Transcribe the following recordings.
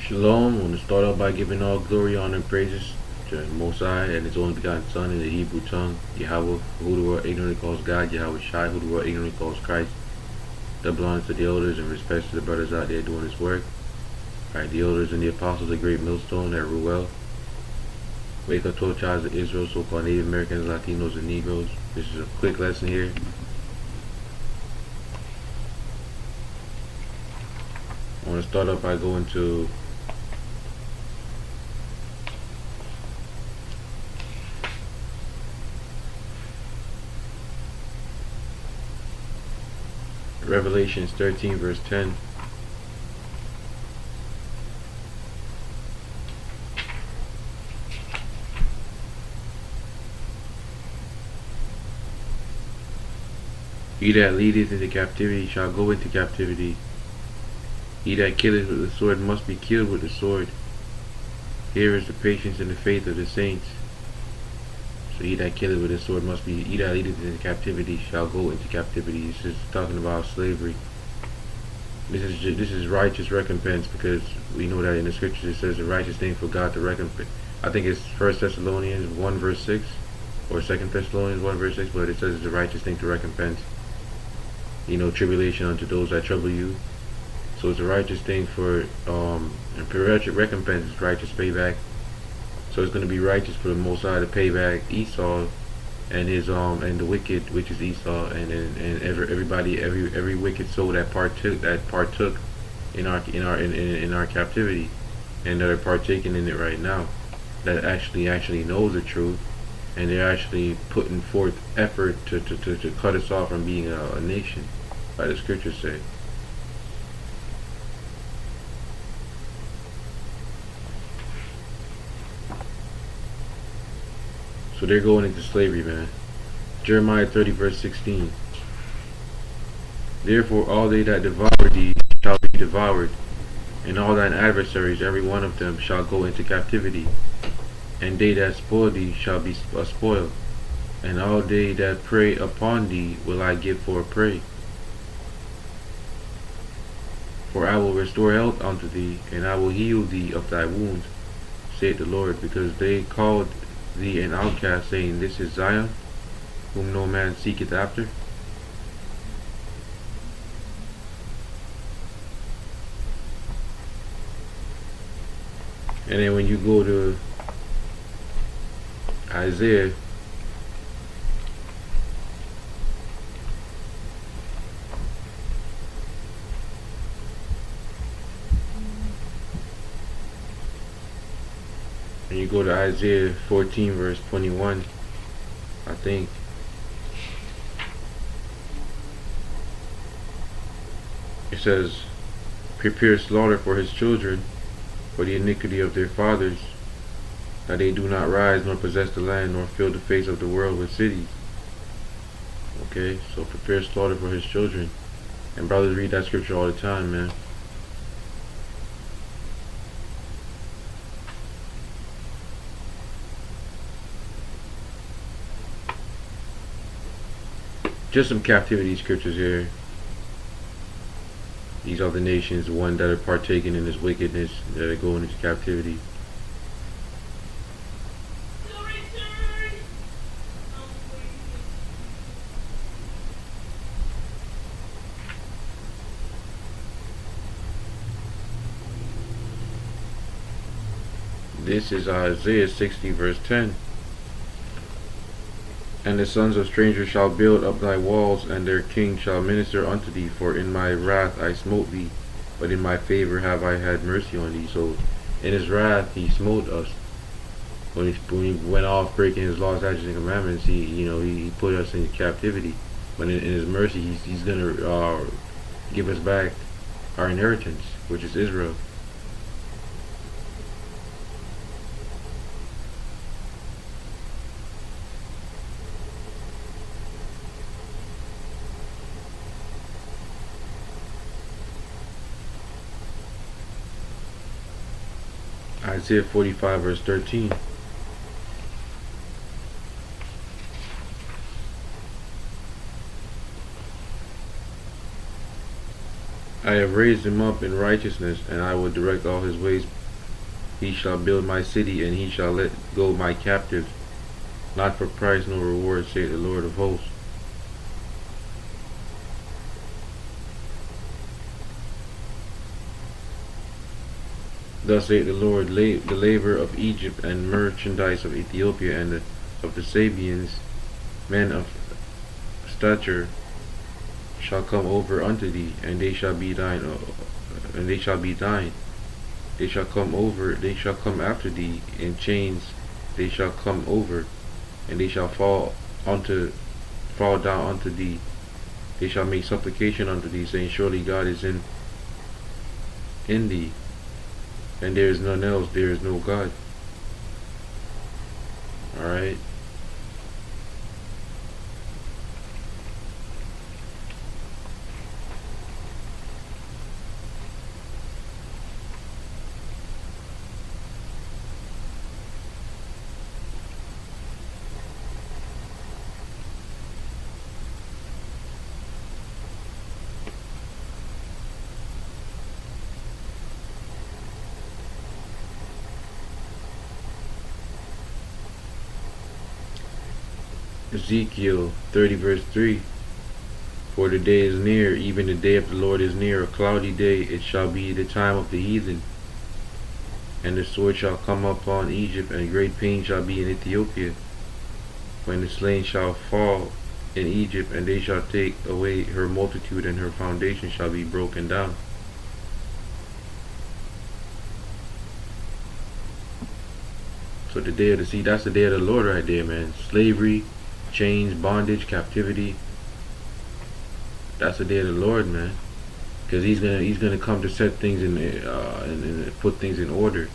Shalom. I want to start out by giving all glory, honor, and praises to Most High and His only begotten Son in the Hebrew tongue, Yahweh, who the world ignorantly calls God, Yahweh Shai, who the world ignorantly calls Christ. Double honor to the elders and respect to the brothers out there doing this work. Alright, the elders and the apostles, a great millstone at Ruel. Wake up 12 tribes of Israel, so-called Native Americans, Latinos, and Negroes. This is a quick lesson here. I want to start off by going to Revelations 13 verse 10. He that leadeth into captivity shall go into captivity. He that killeth with the sword must be killed with the sword. Here is the patience and the faith of the saints. So he that killeth with the sword must be, he that leadeth into captivity shall go into captivity. This is talking about slavery. This is righteous recompense, because we know that in the scriptures it says a righteous thing for God to recompense. I think it's 1 Thessalonians 1 verse 6 or 2 Thessalonians 1 verse 6, but it says it's a righteous thing to recompense. Tribulation unto those that trouble you. So it's a righteous thing for and recompense is righteous payback. So it's going to be righteous for the Most High to pay back Esau and his and the wicked, which is Esau, and every wicked soul that partook in our captivity, and that are partaking in it right now, that actually knows the truth, and they're actually putting forth effort to cut us off from being a nation, like the scriptures say. So they're going into slavery, man. Jeremiah 30 verse 16. Therefore all they that devour thee shall be devoured, and all thine adversaries, every one of them, shall go into captivity. And they that spoil thee shall be spoiled, and all they that prey upon thee will I give for a prey. For I will restore health unto thee, and I will heal thee of thy wounds, saith the Lord, because they called thee an outcast, saying, This is Zion, whom no man seeketh after. And then when you go to Isaiah, and you go to Isaiah 14 verse 21, I think. It says, Prepare slaughter for his children, for the iniquity of their fathers, that they do not rise nor possess the land, nor fill the face of the world with cities. Okay, so prepare slaughter for his children. And brothers read that scripture all the time, man. Just some captivity scriptures here. These are the nations, the ones that are partaking in this wickedness, that are going into captivity. This is Isaiah 60 verse 10. And the sons of strangers shall build up thy walls, and their king shall minister unto thee. For in my wrath I smote thee, but in my favor have I had mercy on thee. So in his wrath he smote us. When he went off breaking his laws, statutes, and commandments, he put us in captivity. But in his mercy, he's gonna give us back our inheritance, which is Israel. Isaiah 45 verse 13. I have raised him up in righteousness, and I will direct all his ways. He shall build my city, and he shall let go my captives, not for price nor reward, saith the Lord of hosts. Thus saith the Lord, the labor of Egypt and merchandise of Ethiopia and of the Sabians, men of stature, shall come over unto thee, and they shall be thine, and they shall be thine. They shall come over, they shall come after thee in chains. They shall come over, and they shall fall down unto thee. They shall make supplication unto thee, saying, surely God is in thee, and there is none else. There is no God. All right. Ezekiel 30 verse 3. For the day is near, even the day of the Lord is near, a cloudy day. It shall be the time of the heathen, and the sword shall come upon Egypt, and great pain shall be in Ethiopia, when the slain shall fall in Egypt, and they shall take away her multitude, and her foundation shall be broken down. So the day of the sea, that's the day of the Lord right there, man. Slavery, chains, bondage, captivity. That's the day of the Lord, man. Because he's gonna come to set things in and put things in order.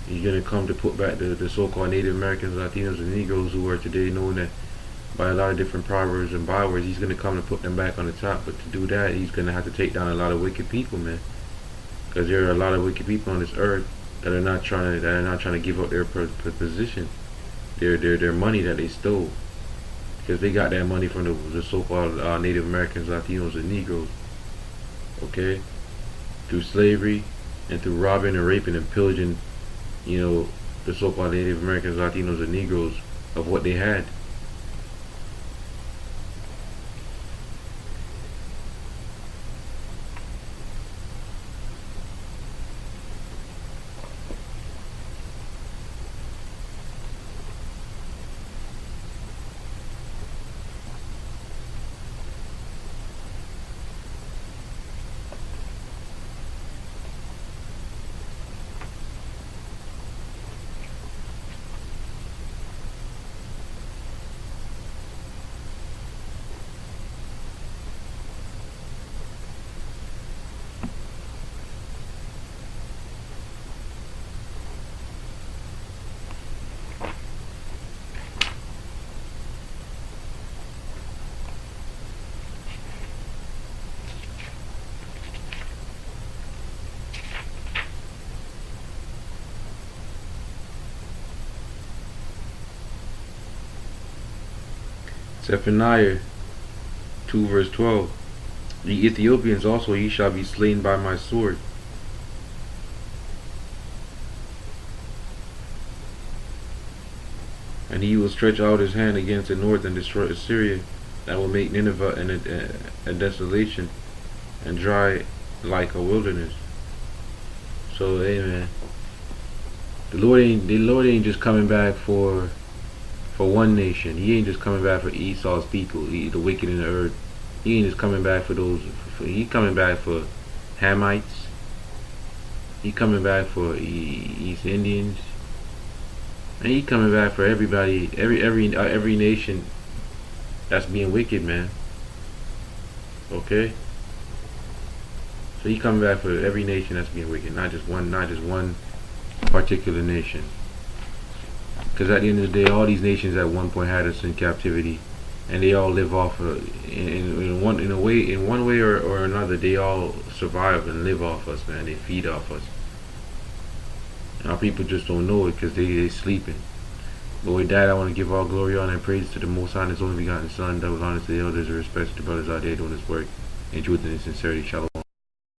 He's gonna come to put back the so-called Native Americans, Latinos, and Negroes who are today known that by a lot of different proverbs and bywords. He's gonna come to put them back on the top. But to do that, he's gonna have to take down a lot of wicked people, man. Because there are a lot of wicked people on this earth that are not trying to give up their position, their money that they stole, because they got that money from the so-called Native Americans, Latinos, and Negroes. Okay, through slavery and through robbing and raping and pillaging, the so-called Native Americans, Latinos, and Negroes of what they had. Zephaniah 2 verse 12. The Ethiopians also ye shall be slain by my sword. And he will stretch out his hand against the north and destroy Assyria, that will make Nineveh a desolation, and dry like a wilderness. So, hey man, the Lord ain't just coming back for one nation. He ain't just coming back for Esau's people, the wicked in the earth. He ain't just coming back for those. He coming back for Hamites. He coming back for East Indians. And he coming back for everybody, every nation that's being wicked, man. Okay. So he coming back for every nation that's being wicked, not just one particular nation. Because at the end of the day, all these nations at one point had us in captivity, and they all live off in one way or another. They all survive and live off us, man. They feed off us. And our people just don't know it because they sleeping. But with that, I want to give all glory, honor, and praise to the Most High and His only begotten Son, that was honest to the elders and respect to the brothers out there doing this work. in truth and in sincerity. Shalom.